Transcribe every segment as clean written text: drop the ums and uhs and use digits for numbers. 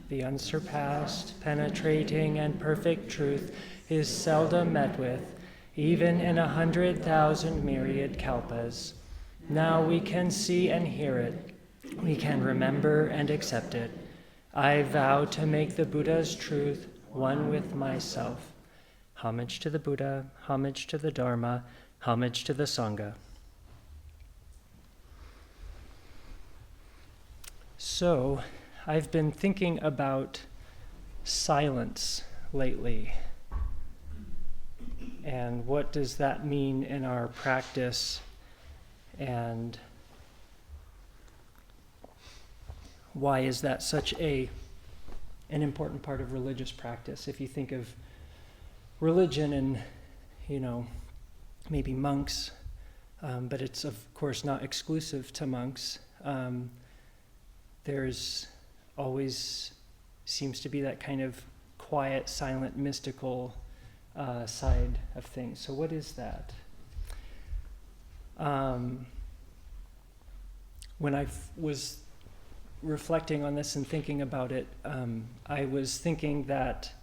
the unsurpassed, penetrating, and perfect truth is seldom met with, even in 100,000 myriad kalpas. Now we can see and hear it. We can remember and accept it. I vow to make the Buddha's truth one with myself. Homage to the Buddha, homage to the Dharma, homage to the Sangha. So, I've been thinking about silence lately. And what does that mean in our practice? And why is that such an important part of religious practice? If you think of religion and, maybe monks, but it's of course not exclusive to monks. There's always seems to be that kind of quiet, silent, mystical side of things. So what is that? When I was reflecting on this and thinking about it, I was thinking that,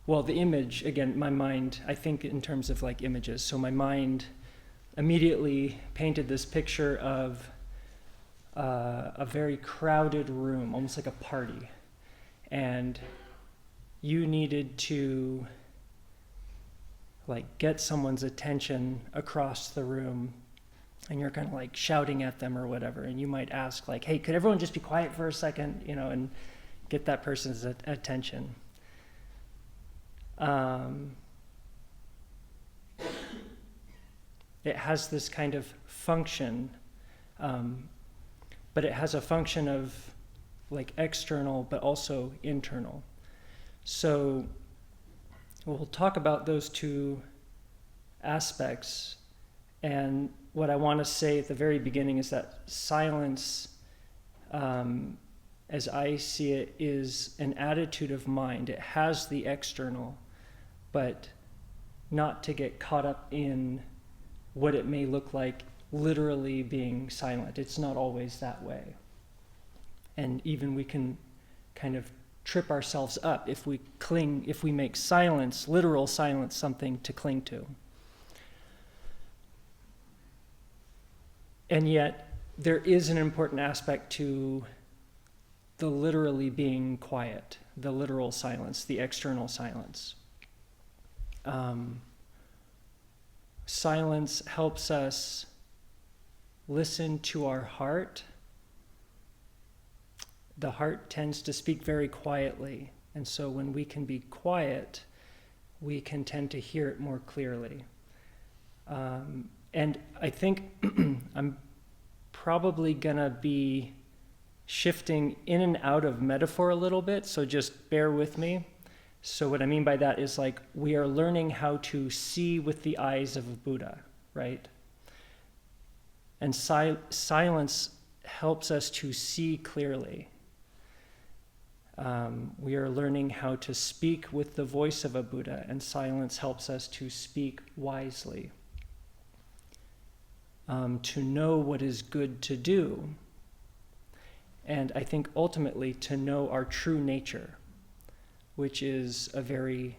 the image, again, my mind, I think in terms of like images. So my mind immediately painted this picture of a very crowded room, almost like a party. And you needed to get someone's attention across the room, and you're kind of shouting at them or whatever, and you might ask hey, could everyone just be quiet for a second, and get that person's attention. It has this kind of function, but it has a function of external but also internal. So we'll talk about those two aspects. And what I want to say at the very beginning is that silence, as I see it, is an attitude of mind. It has the external, but not to get caught up in what it may look like literally being silent. It's not always that way. And even we can kind of trip ourselves up if we make silence, literal silence, something to cling to. And yet, there is an important aspect to the literally being quiet, the literal silence, the external silence. Silence helps us listen to our heart. The heart tends to speak very quietly, and so when we can be quiet, we can tend to hear it more clearly. And I think I'm probably gonna be shifting in and out of metaphor a little bit, so just bear with me. So what I mean by that is we are learning how to see with the eyes of a Buddha, right? And silence helps us to see clearly. We are learning how to speak with the voice of a Buddha, and silence helps us to speak wisely. To know what is good to do, and I think ultimately to know our true nature, which is a very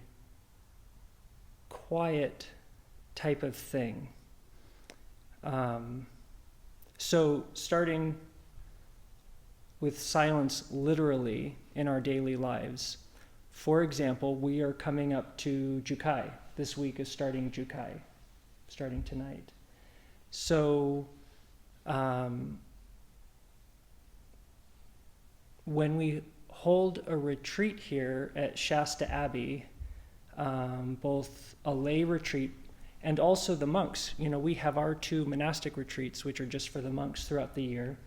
quiet type of thing. So starting with silence literally in our daily lives. For example, we are coming up to Jukai. This week is starting Jukai, starting tonight. So when we hold a retreat here at Shasta Abbey, both a lay retreat and also the monks, we have our 2 monastic retreats, which are just for the monks throughout the year.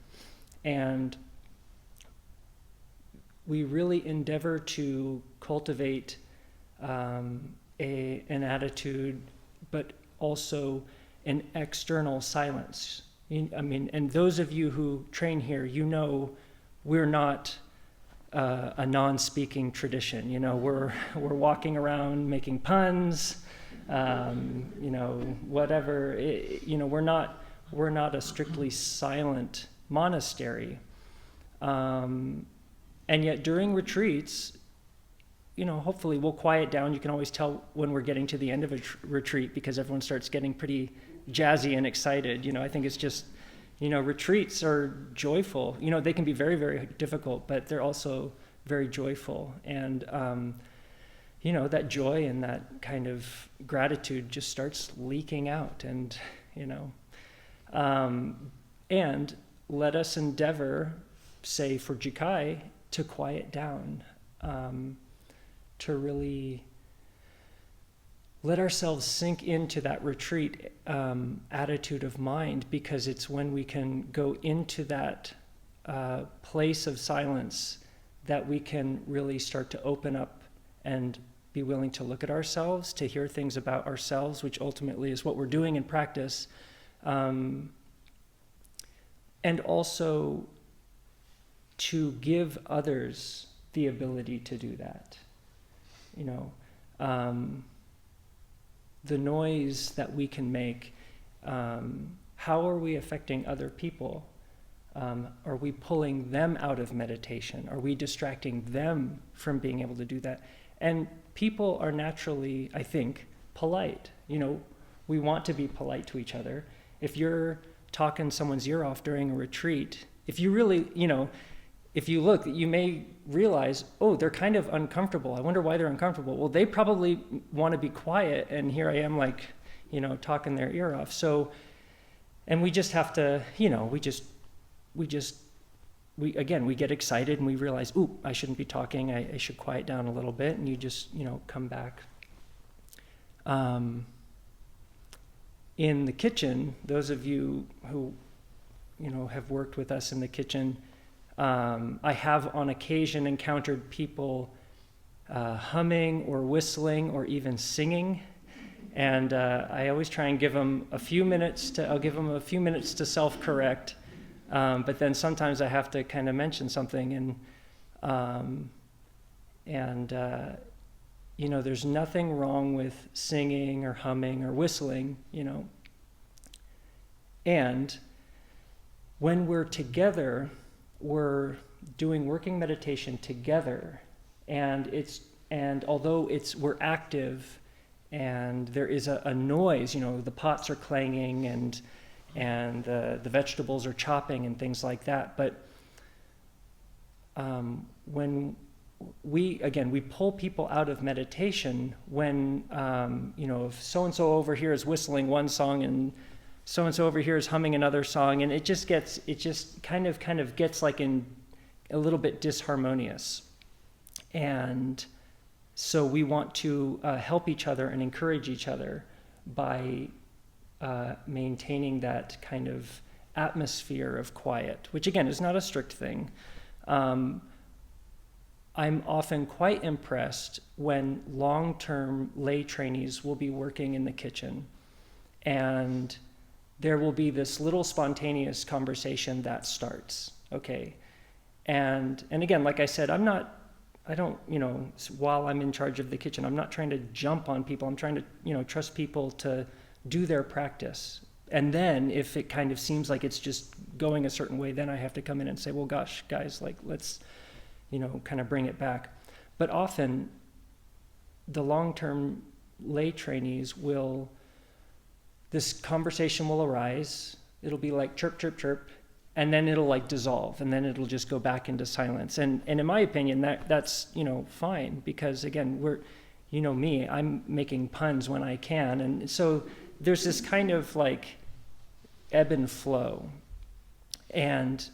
And we really endeavor to cultivate an attitude, but also an external silence. And those of you who train here, we're not a non-speaking tradition. We're walking around making puns, whatever. We're not a strictly silent monastery. And yet during retreats, hopefully we'll quiet down. You can always tell when we're getting to the end of a retreat because everyone starts getting pretty jazzy and excited. I think it's just, retreats are joyful. They can be very, very difficult, but they're also very joyful. And, that joy and that kind of gratitude just starts leaking out. And, and let us endeavor, say for Jikai, to quiet down, to really let ourselves sink into that retreat attitude of mind, because it's when we can go into that place of silence that we can really start to open up and be willing to look at ourselves, to hear things about ourselves, which ultimately is what we're doing in practice, and also to give others the ability to do that. The noise that we can make, how are we affecting other people? Are we pulling them out of meditation? Are we distracting them from being able to do that? And people are naturally, I think, polite. We want to be polite to each other. If you're talking someone's ear off during a retreat, if you really, if you look, you may realize, oh, they're kind of uncomfortable. I wonder why they're uncomfortable. Well, they probably want to be quiet, and here I am talking their ear off. So, and we just have to, we get excited and we realize, ooh, I shouldn't be talking. I should quiet down a little bit, and you just, come back. In the kitchen, those of you who, have worked with us in the kitchen, I have on occasion encountered people humming or whistling or even singing, and I always try and give them a few minutes to self-correct, but then sometimes I have to kind of mention something, and there's nothing wrong with singing or humming or whistling, and when we're together, we're doing working meditation together, and although we're active and there is a noise, the pots are clanging and the vegetables are chopping and things like that, but when we pull people out of meditation when if so-and-so over here is whistling one song and so-and-so over here is humming another song, and it just kind of gets like in a little bit disharmonious. And so we want to help each other and encourage each other by maintaining that kind of atmosphere of quiet, which again is not a strict thing. I'm often quite impressed when long-term lay trainees will be working in the kitchen, and there will be this little spontaneous conversation that starts, okay? And again, like I said, while I'm in charge of the kitchen, I'm not trying to jump on people. I'm trying to, trust people to do their practice. And then if it kind of seems like it's just going a certain way, then I have to come in and say, well, gosh, guys, let's, kind of bring it back. But often the long-term lay trainees this conversation will arise. It'll be like chirp, chirp, chirp, and then it'll like dissolve, and then it'll just go back into silence. And in my opinion, that's fine, because again, me, I'm making puns when I can, and so there's this kind of like ebb and flow, and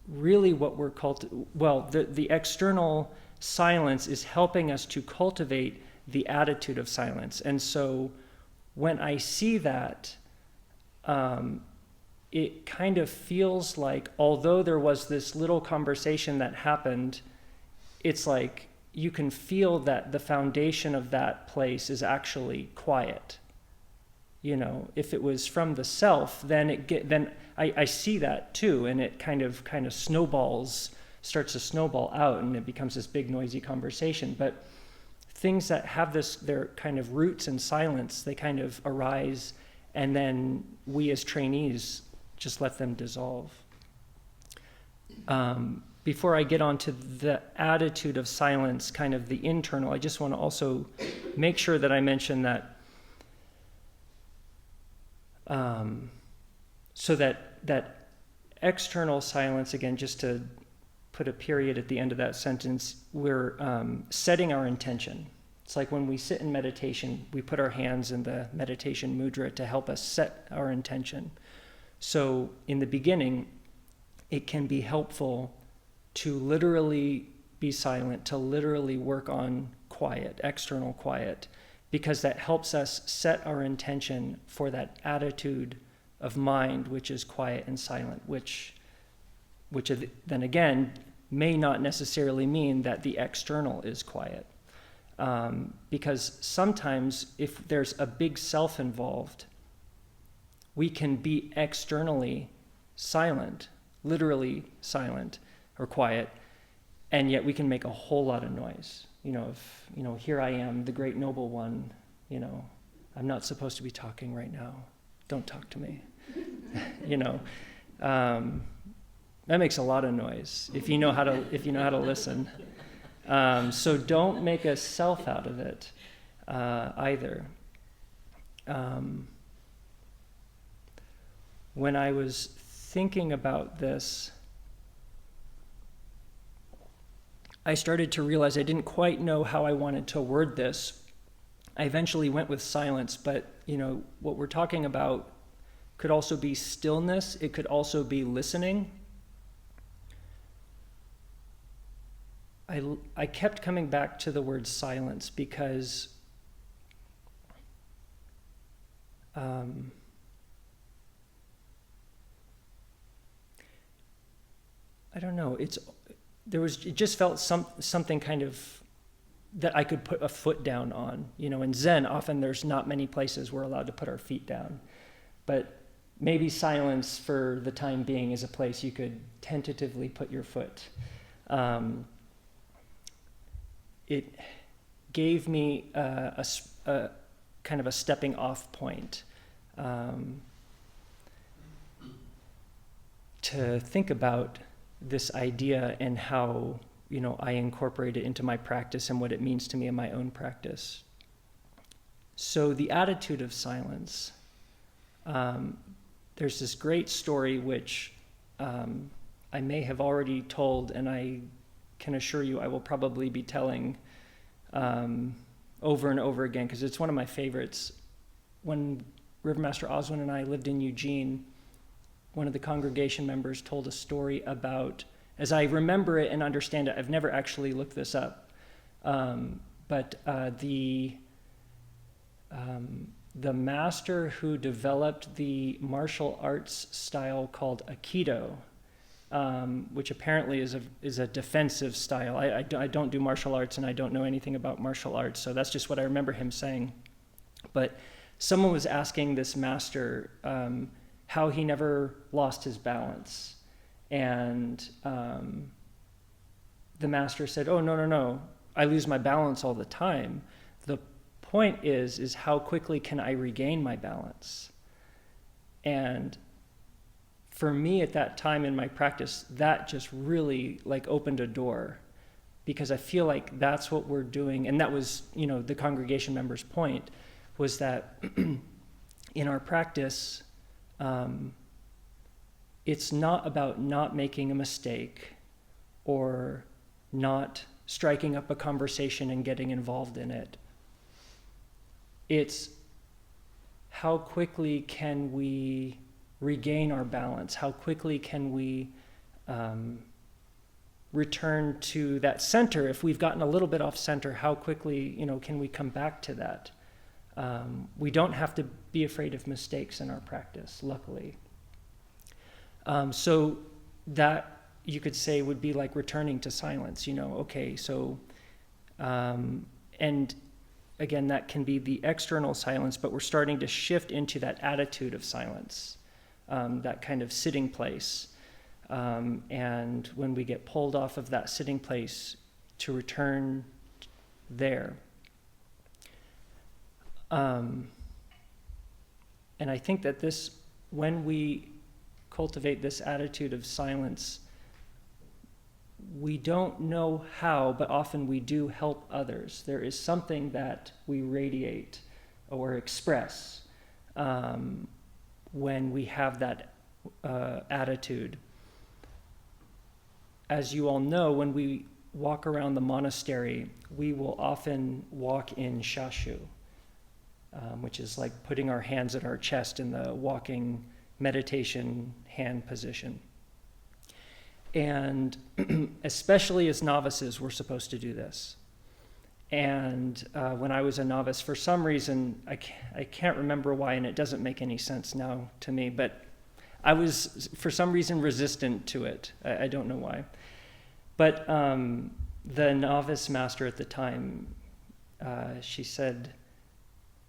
really what we're the external silence is helping us to cultivate the attitude of silence. And so when I see that, it kind of feels like, although there was this little conversation that happened, it's like you can feel that the foundation of that place is actually quiet. If it was from the self, then I see that too, and it kind of starts to snowball out, and it becomes this big noisy conversation. But things that have their kind of roots in silence, they kind of arise and then we as trainees just let them dissolve. Before I get on to the attitude of silence, kind of the internal, I just want to also make sure that I mention that, so that external silence, again, just to put a period at the end of that sentence, we're setting our intention. It's like when we sit in meditation, we put our hands in the meditation mudra to help us set our intention. So in the beginning, it can be helpful to literally be silent, to literally work on quiet, external quiet, because that helps us set our intention for that attitude of mind, which is quiet and silent, which then again may not necessarily mean that the external is quiet. Because sometimes if there's a big self involved, we can be externally silent, literally silent or quiet, and yet we can make a whole lot of noise. Here I am, the great noble one, I'm not supposed to be talking right now. Don't talk to me. That makes a lot of noise if you know how to listen. So don't make a self out of it either. When I was thinking about this, I started to realize I didn't quite know how I wanted to word this. I eventually went with silence, but what we're talking about could also be stillness. It could also be listening. I kept coming back to the word silence because I don't know. It just felt something kind of that I could put a foot down on. In Zen, often there's not many places we're allowed to put our feet down, but maybe silence for the time being is a place you could tentatively put your foot. It gave me a kind of a stepping off point to think about this idea and how I incorporate it into my practice and what it means to me in my own practice. So the attitude of silence, there's this great story which I may have already told, and I can assure you I will probably be telling over and over again because it's one of my favorites. When River Master Oswin and I lived in Eugene, one of the congregation members told a story about, as I remember it and understand it, I've never actually looked this up, but the master who developed the martial arts style called Aikido, which apparently is a defensive style. I don't do martial arts and I don't know anything about martial arts, so that's just what I remember him saying. But someone was asking this master how he never lost his balance. And the master said, "Oh, no, I lose my balance all the time. The point is how quickly can I regain my balance?" And for me at that time in my practice, that just really opened a door, because I feel like that's what we're doing. And that was, the congregation member's point, was that in our practice, it's not about not making a mistake or not striking up a conversation and getting involved in it. It's how quickly can we regain our balance? How quickly can we return to that center? If we've gotten a little bit off center, how quickly, can we come back to that? We don't have to be afraid of mistakes in our practice, luckily. So that, you could say, would be like returning to silence, okay, so, and again, that can be the external silence, but we're starting to shift into that attitude of silence, that kind of sitting place. And when we get pulled off of that sitting place, to return there. And I think that when we cultivate this attitude of silence, we don't know how, but often we do help others. There is something that we radiate or express when we have that attitude. As you all know, when we walk around the monastery, we will often walk in shashu, which is like putting our hands at our chest in the walking meditation hand position. And especially as novices, we're supposed to do this. And when I was a novice, for some reason, I can't remember why, and it doesn't make any sense now to me, but I was, for some reason, resistant to it. I don't know why. But the novice master at the time, she said,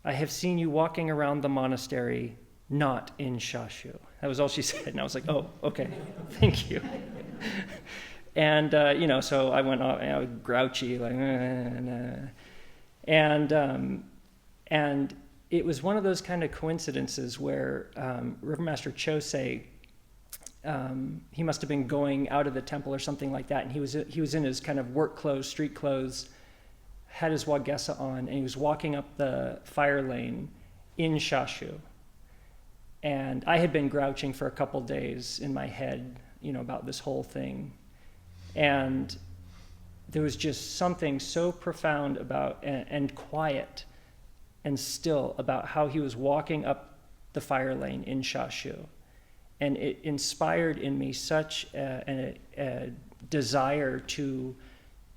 "I have seen you walking around the monastery, not in shashu." That was all she said, and I was like, "Oh, okay, thank you." And so I went off, I was grouchy, like, and it was one of those kind of coincidences where River Master Chose, he must have been going out of the temple or something like that, and he was in his kind of work clothes, street clothes, had his wagesa on, and he was walking up the fire lane in shashu. And I had been grouching for a couple days in my head, about this whole thing. And there was just something so profound about, and quiet and still, about how he was walking up the fire lane in shashu. And it inspired in me such a desire to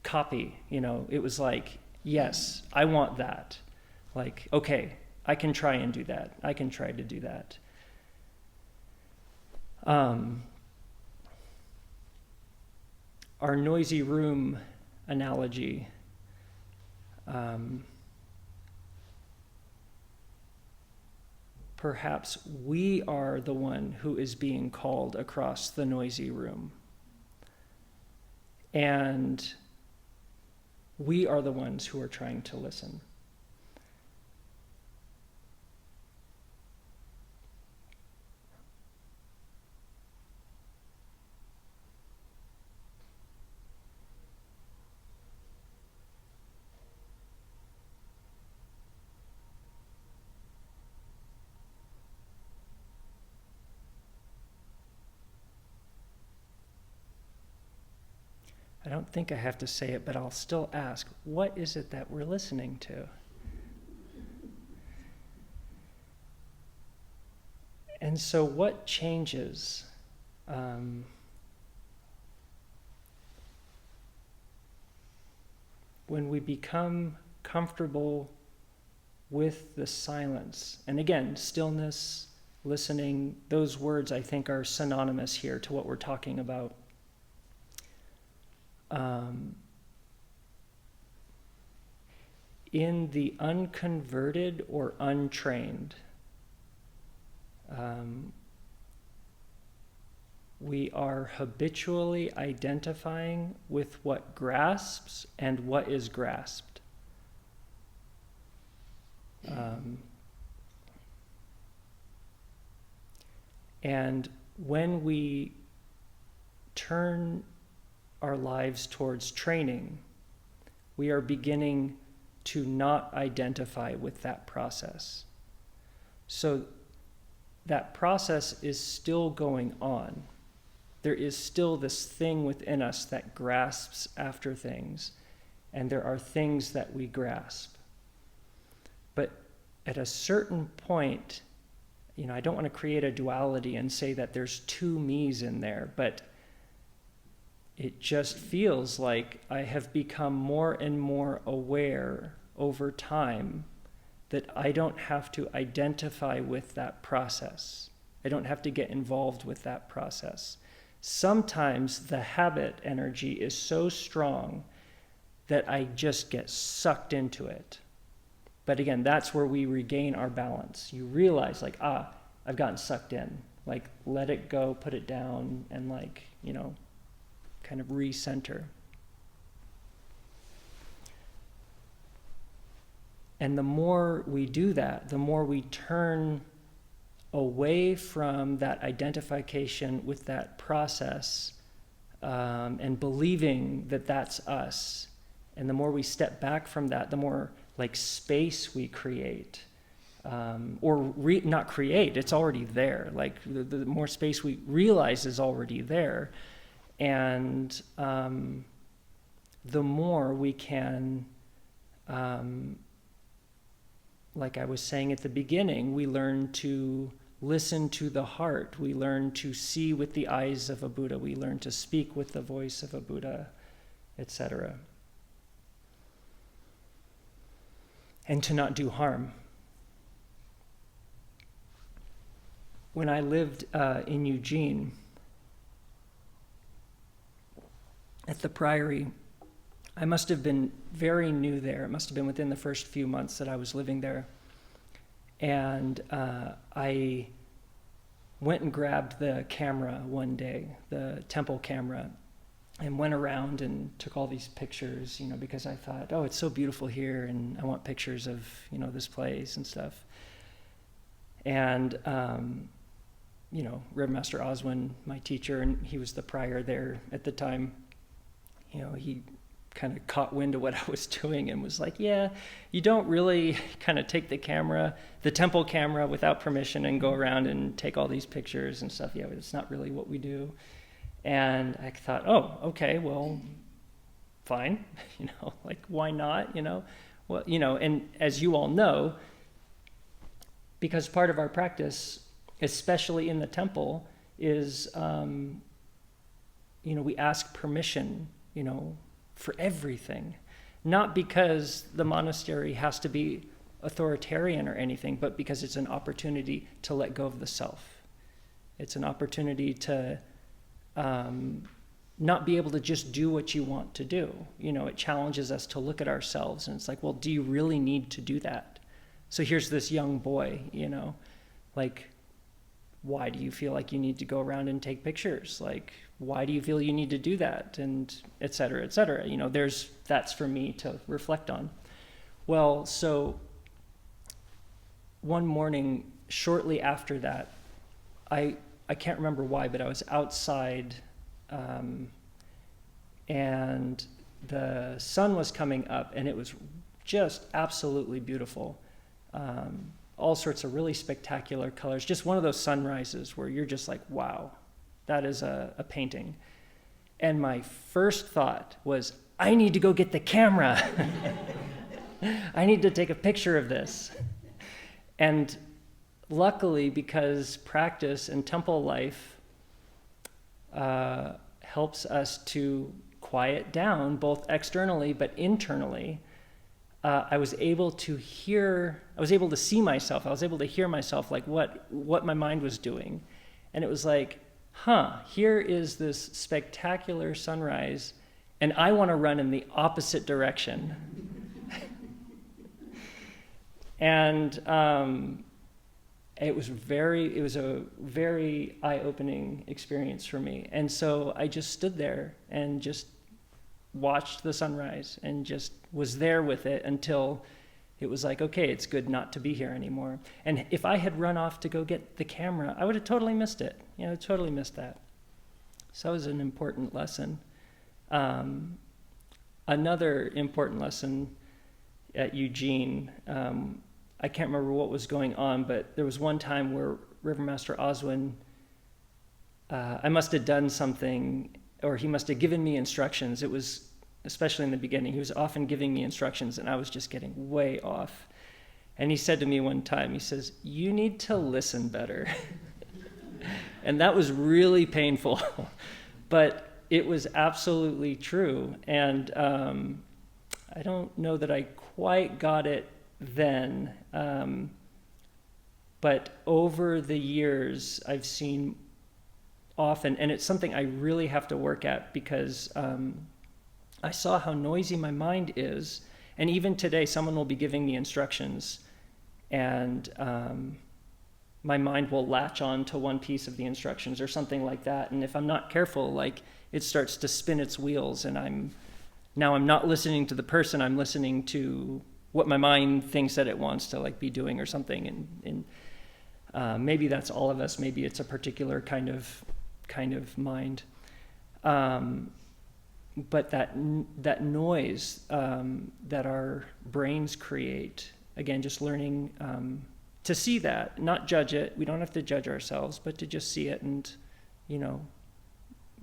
copy. It was like, yes, I want that. Like, okay, I can try and do that. I can try to do that. Our noisy room analogy, perhaps we are the one who is being called across the noisy room. And we are the ones who are trying to listen. I don't think I have to say it, but I'll still ask, what is it that we're listening to? And so what changes? When we become comfortable with the silence, and again, stillness, listening, those words I think are synonymous here to what we're talking about. In the unconverted or untrained, we are habitually identifying with what grasps and what is grasped. And when we turn our lives towards training, we are beginning to not identify with that process. So that process is still going on. There is still this thing within us that grasps after things, and there are things that we grasp. But at a certain point, I don't want to create a duality and say that there's two me's in there, but it just feels like I have become more and more aware over time that I don't have to identify with that process. I don't have to get involved with that process. Sometimes the habit energy is so strong that I just get sucked into it. But again, that's where we regain our balance. You realize, I've gotten sucked in. Let it go, put it down, and kind of recenter. And the more we do that, the more we turn away from that identification with that process and believing that that's us. And the more we step back from that, the more like space we create. Not create, it's already there. Like the more space we realize is already there. And the more we can, like I was saying at the beginning, we learn to listen to the heart. We learn to see with the eyes of a Buddha. We learn to speak with the voice of a Buddha, etc. And to not do harm. When I lived in Eugene, at the Priory, I must have been very new there. It must have been within the first few months that I was living there. And I went and grabbed the camera one day, the temple camera, and went around and took all these pictures, because I thought, oh, it's so beautiful here, and I want pictures of, this place and stuff. And, Reverend Master Oswin, my teacher, and he was the prior there at the time, he kind of caught wind of what I was doing and was like, yeah, you don't really kind of take the temple camera without permission and go around and take all these pictures and stuff. Yeah, but it's not really what we do. And I thought, oh, okay, well, fine, like why not, well, and as you all know, because part of our practice, especially in the temple, is, we ask permission, for everything, not because the monastery has to be authoritarian or anything, but because it's an opportunity to let go of the self. It's an opportunity to not be able to just do what you want to do. It challenges us to look at ourselves, and it's like, well, do you really need to do that? So here's this young boy, like, why do you feel like you need to go around and take pictures? Like, why do you feel you need to do that? And et cetera, et cetera. That's for me to reflect on. Well, so one morning, shortly after that, I can't remember why, but I was outside, and the sun was coming up, and it was just absolutely beautiful. All sorts of really spectacular colors. Just one of those sunrises where you're just like, wow, that is a painting. And my first thought was, I need to go get the camera. I need to take a picture of this. And luckily, because practice and temple life helps us to quiet down, both externally but internally, I was able to see myself, I was able to hear myself, like what my mind was doing. And it was like, here is this spectacular sunrise, and I want to run in the opposite direction. And it was a very eye-opening experience for me. And so I just stood there and just watched the sunrise and just was there with it until it was like, okay, it's good not to be here anymore. And if I had run off to go get the camera, I would have totally missed it. Totally missed that. So it was an important lesson. Another important lesson at Eugene, I can't remember what was going on, but there was one time where Reverend Master Oswin, I must have done something, or he must have given me instructions. It was, especially in the beginning, he was often giving me instructions, and I was just getting way off. And he said to me one time, he says, you need to listen better. And that was really painful, but it was absolutely true. And I don't know that I quite got it then, but over the years, I've seen often, and it's something I really have to work at, because I saw how noisy my mind is, and even today someone will be giving me instructions, and my mind will latch on to one piece of the instructions or something like that, and if I'm not careful, like, it starts to spin its wheels, and I'm not listening to the person, I'm listening to what my mind thinks that it wants to, like, be doing or something, and Maybe that's all of us. Maybe it's a particular kind of mind. But that noise that our brains create, again, just learning to see that, not judge it. We don't have to judge ourselves, but to just see it and,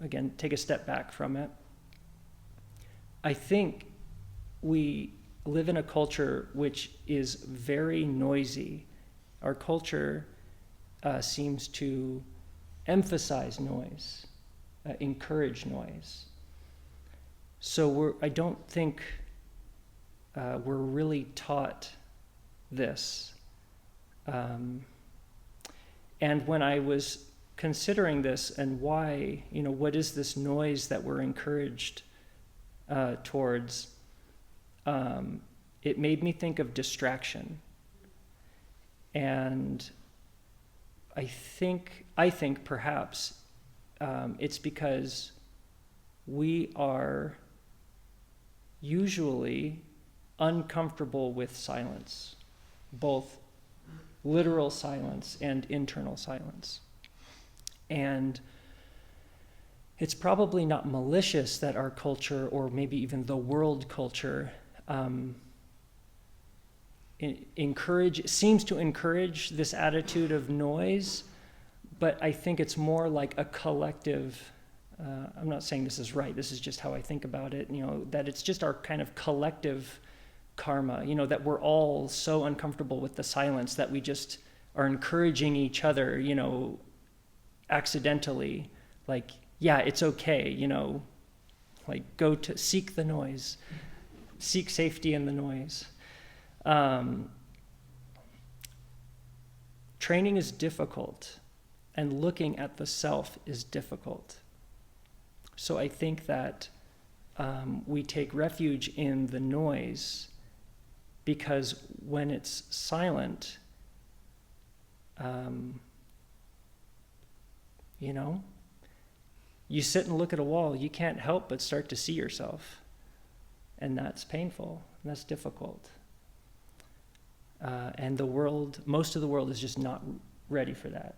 again, take a step back from it. I think we live in a culture which is very noisy. Our culture seems to emphasize noise, encourage noise. So I don't think we're really taught this. And when I was considering this and why, what is this noise that we're encouraged towards, it made me think of distraction. And I think perhaps it's because we are usually uncomfortable with silence, both literal silence and internal silence. And it's probably not malicious that our culture, or maybe even the world culture, seems to encourage this attitude of noise, but I think it's more like a collective, I'm not saying this is right, this is just how I think about it, that it's just our kind of collective karma, that we're all so uncomfortable with the silence that we just are encouraging each other, accidentally, like, yeah, it's okay, like go to seek the noise, seek safety in the noise. Training is difficult, and looking at the self is difficult. So I think that we take refuge in the noise because when it's silent, you sit and look at a wall, you can't help but start to see yourself. And that's painful, and that's difficult. And most of the world is just not ready for that.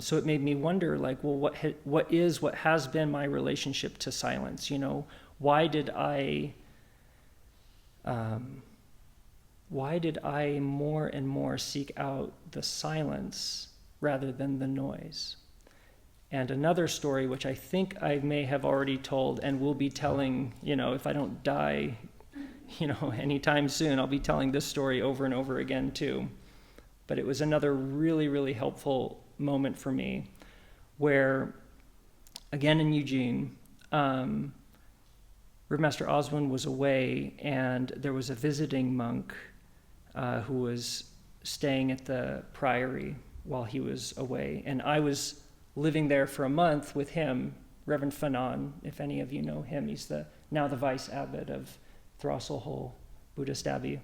So it made me wonder, like, well, what has been my relationship to silence? Why did I more and more seek out the silence rather than the noise? And another story, which I think I may have already told and will be telling, if I don't die, anytime soon, I'll be telling this story over and over again too. But it was another really, really helpful moment for me where, again in Eugene, Master Oswin was away, and there was a visiting monk who was staying at the priory while he was away. And I was living there for a month with him, Reverend Fanon, if any of you know him. He's now the vice abbot of Throstle Hole Buddhist Abbey.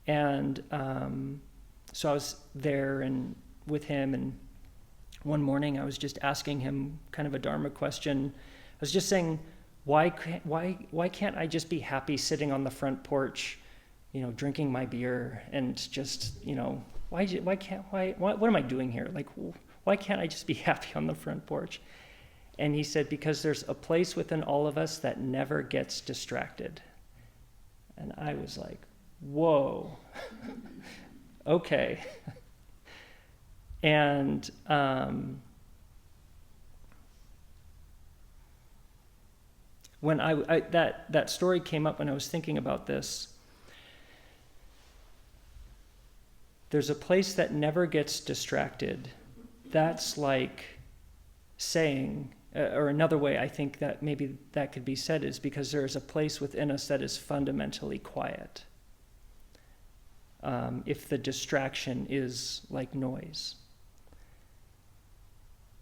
And so I was there and with him, and one morning I was just asking him kind of a Dharma question. I was just saying, why can't I just be happy sitting on the front porch, drinking my beer and just, what am I doing here? Like, why can't I just be happy on the front porch? And he said, because there's a place within all of us that never gets distracted. And I was like, whoa, okay. And when that story came up when I was thinking about this, there's a place that never gets distracted. That's like saying, or another way I think that maybe that could be said is because there is a place within us that is fundamentally quiet. If the distraction is like noise.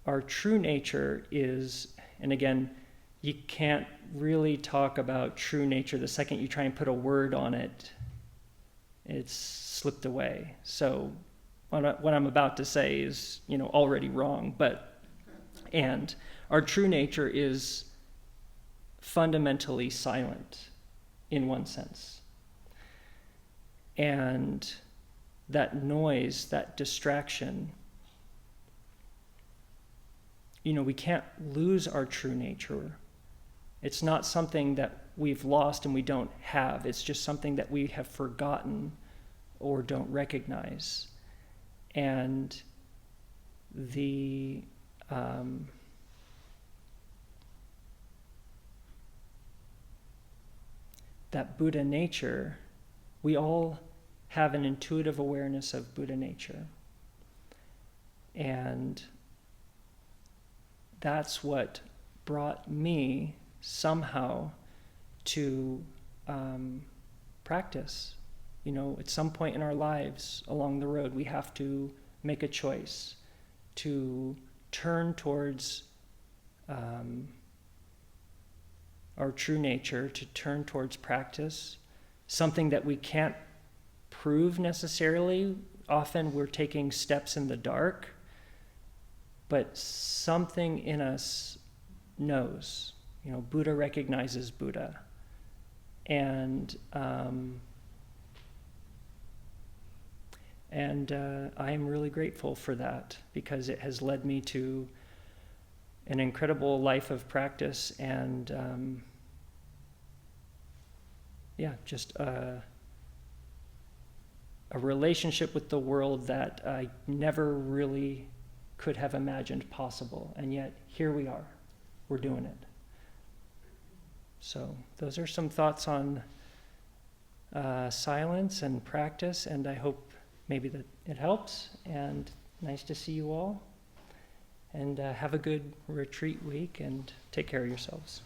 Our true nature is, and again, you can't really talk about true nature the second you try and put a word on it, it's slipped away. So what I'm about to say is, already wrong, and our true nature is fundamentally silent in one sense. And that noise, that distraction. We can't lose our true nature. It's not something that we've lost and we don't have. It's just something that we have forgotten or don't recognize. And that Buddha nature, we all have an intuitive awareness of Buddha nature. And that's what brought me somehow to practice. At some point in our lives along the road, we have to make a choice to turn towards our true nature, to turn towards practice, something that we can't prove necessarily. Often we're taking steps in the dark, but something in us knows. Buddha recognizes Buddha. And I am really grateful for that, because it has led me to an incredible life of practice and just a relationship with the world that I never really could have imagined possible. And yet here we are, we're doing it. So those are some thoughts on silence and practice, and I hope maybe that it helps, and nice to see you all. And have a good retreat week, and take care of yourselves.